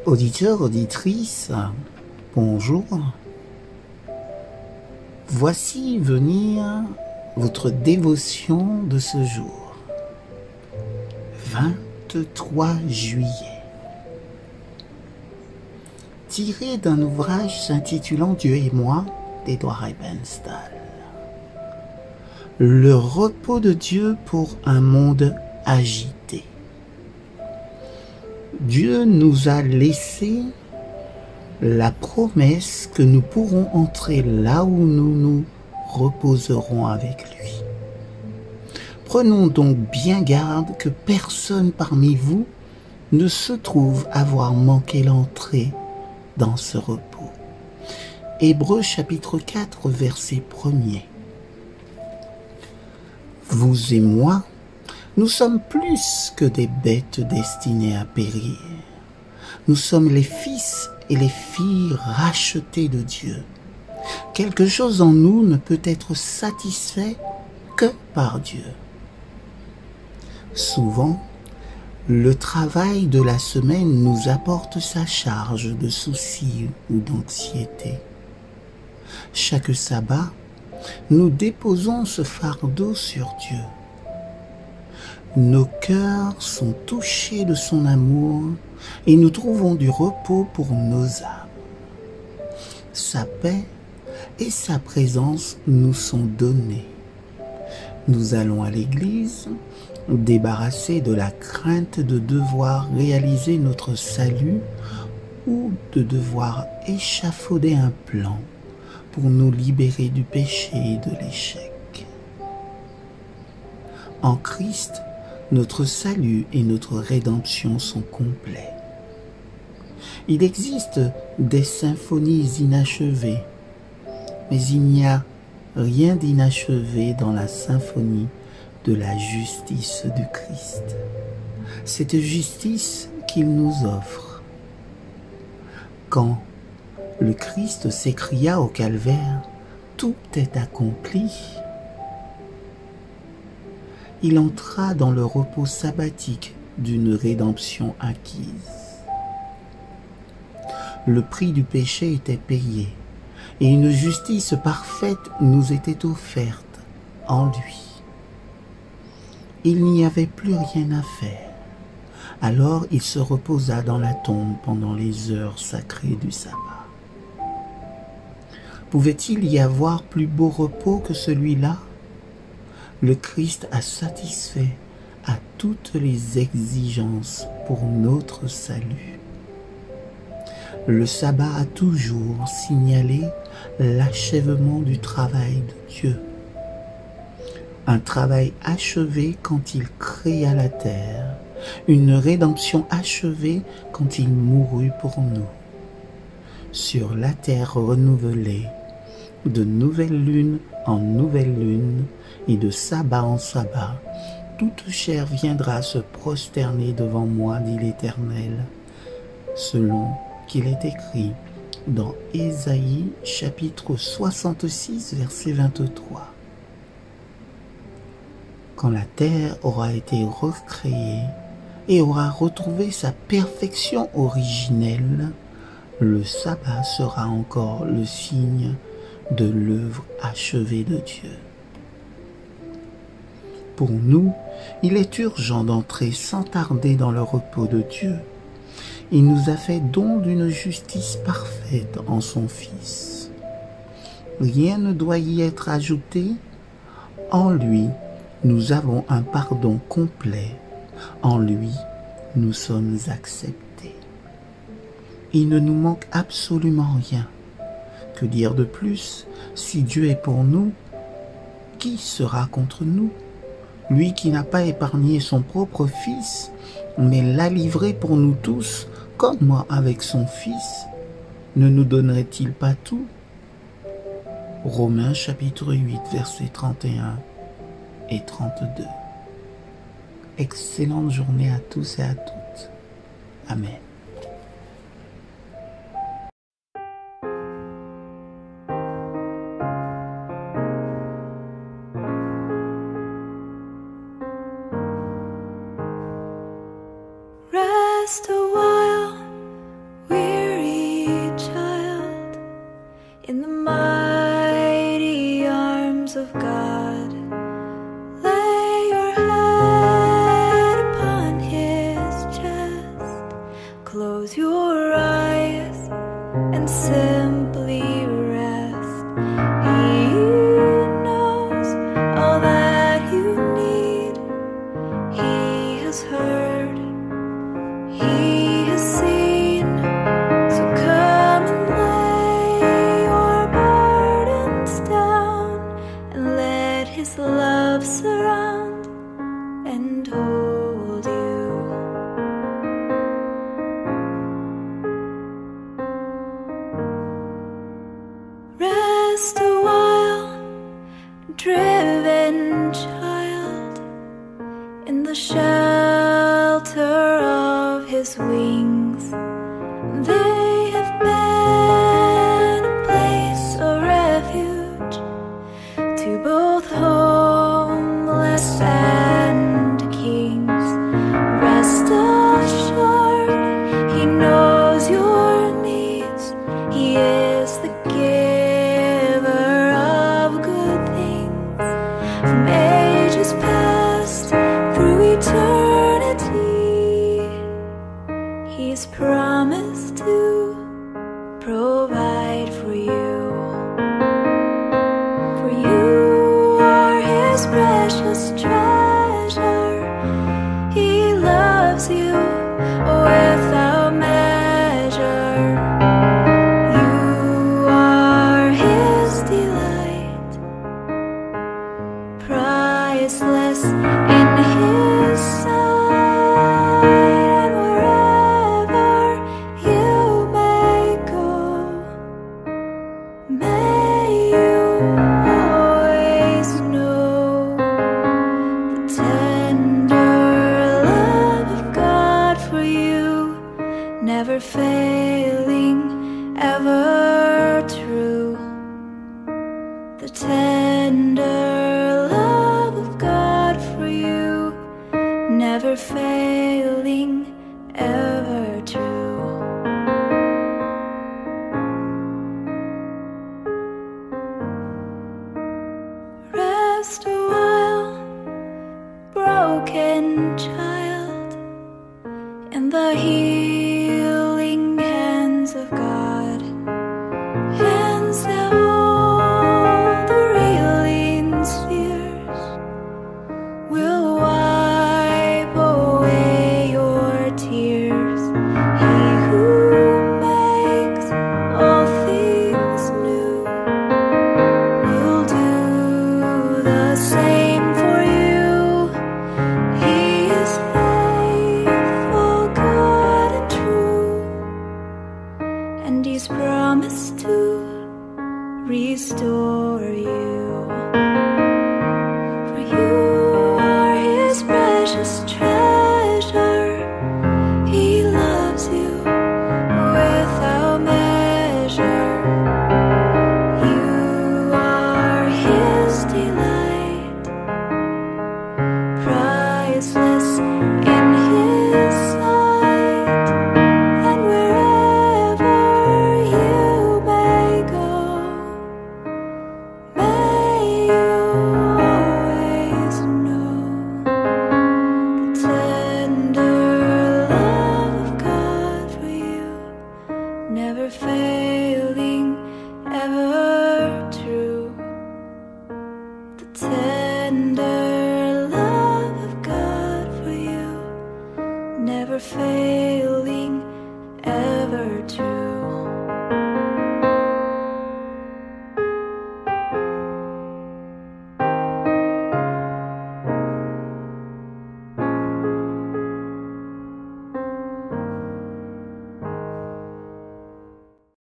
Auditeurs, auditrices, bonjour. Voici venir votre dévotion de ce jour, 23 juillet. Tiré d'un ouvrage s'intitulant Dieu et moi d'Edouard Ebenstahl. Le repos de Dieu pour un monde agité. Dieu nous a laissé la promesse que nous pourrons entrer là où nous nous reposerons avec lui. Prenons donc bien garde que personne parmi vous ne se trouve avoir manqué l'entrée dans ce repos. Hébreux chapitre 4, verset 1er. Vous et moi, nous sommes plus que des bêtes destinées à périr. Nous sommes les fils et les filles rachetés de Dieu. Quelque chose en nous ne peut être satisfait que par Dieu. Souvent, le travail de la semaine nous apporte sa charge de soucis ou d'anxiété. Chaque sabbat, nous déposons ce fardeau sur Dieu. Nos cœurs sont touchés de son amour et nous trouvons du repos pour nos âmes. Sa paix et sa présence nous sont donnés. Nous allons à l'église, débarrassés de la crainte de devoir réaliser notre salut ou de devoir échafauder un plan pour nous libérer du péché et de l'échec. En Christ, notre salut et notre rédemption sont complets. Il existe des symphonies inachevées, mais il n'y a rien d'inachevé dans la symphonie de la justice du Christ. Cette justice qu'il nous offre. Quand le Christ s'écria au calvaire, « Tout est accompli », il entra dans le repos sabbatique d'une rédemption acquise. Le prix du péché était payé et une justice parfaite nous était offerte en lui. Il n'y avait plus rien à faire. Alors il se reposa dans la tombe pendant les heures sacrées du sabbat. Pouvait-il y avoir plus beau repos que celui-là? Le Christ a satisfait à toutes les exigences pour notre salut. Le sabbat a toujours signalé l'achèvement du travail de Dieu. Un travail achevé quand il créa la terre, une rédemption achevée quand il mourut pour nous. Sur la terre renouvelée, de nouvelle lune en nouvelle lune, et de sabbat en sabbat, toute chair viendra se prosterner devant moi, dit l'Éternel, selon qu'il est écrit dans Ésaïe chapitre 66, verset 23. Quand la terre aura été recréée et aura retrouvé sa perfection originelle, le sabbat sera encore le signe de l'œuvre achevée de Dieu. Pour nous, il est urgent d'entrer sans tarder dans le repos de Dieu. Il nous a fait don d'une justice parfaite en son Fils. Rien ne doit y être ajouté. En lui, nous avons un pardon complet. En lui, nous sommes acceptés. Il ne nous manque absolument rien. Que dire de plus? Si Dieu est pour nous, qui sera contre nous? Lui qui n'a pas épargné son propre Fils, mais l'a livré pour nous tous, comme moi avec son Fils, ne nous donnerait-il pas tout? Romains chapitre 8, versets 31 et 32. Excellente journée à tous et à toutes. Amen. Rest a while close your eyes and simply rest. He knows all that you need. He has heard, He has seen. So come and lay your burdens down and let His love surround and hold you. Rest a while, driven child, in the shelter of His wings. They have been a place of refuge to both homeless and kings. Rest assured, He knows your needs. He is the giver of good things. From ages past through eternity, He's promised to provide for you. For you are His precious treasure. He loves you without measure. You are His delight, priceless in His sight. And wherever you may go, may you always know the tender love of God for you, never failing, ever true. The tender love of God for you, never failing, ever true. Rest a while, broken child, in the healing hands of God. Hands that hold the reeling spheres, will wipe away your tears. He who makes all things new will do the same for you. He is faithful, good and true, and He's promised to restore you. For you are His precious treasure. He loves you without measure. You are His delight, priceless in His sight. And wherever you may go, may you always know the tender love of God for you, never failing, ever true. The tender love of God for you, never failing,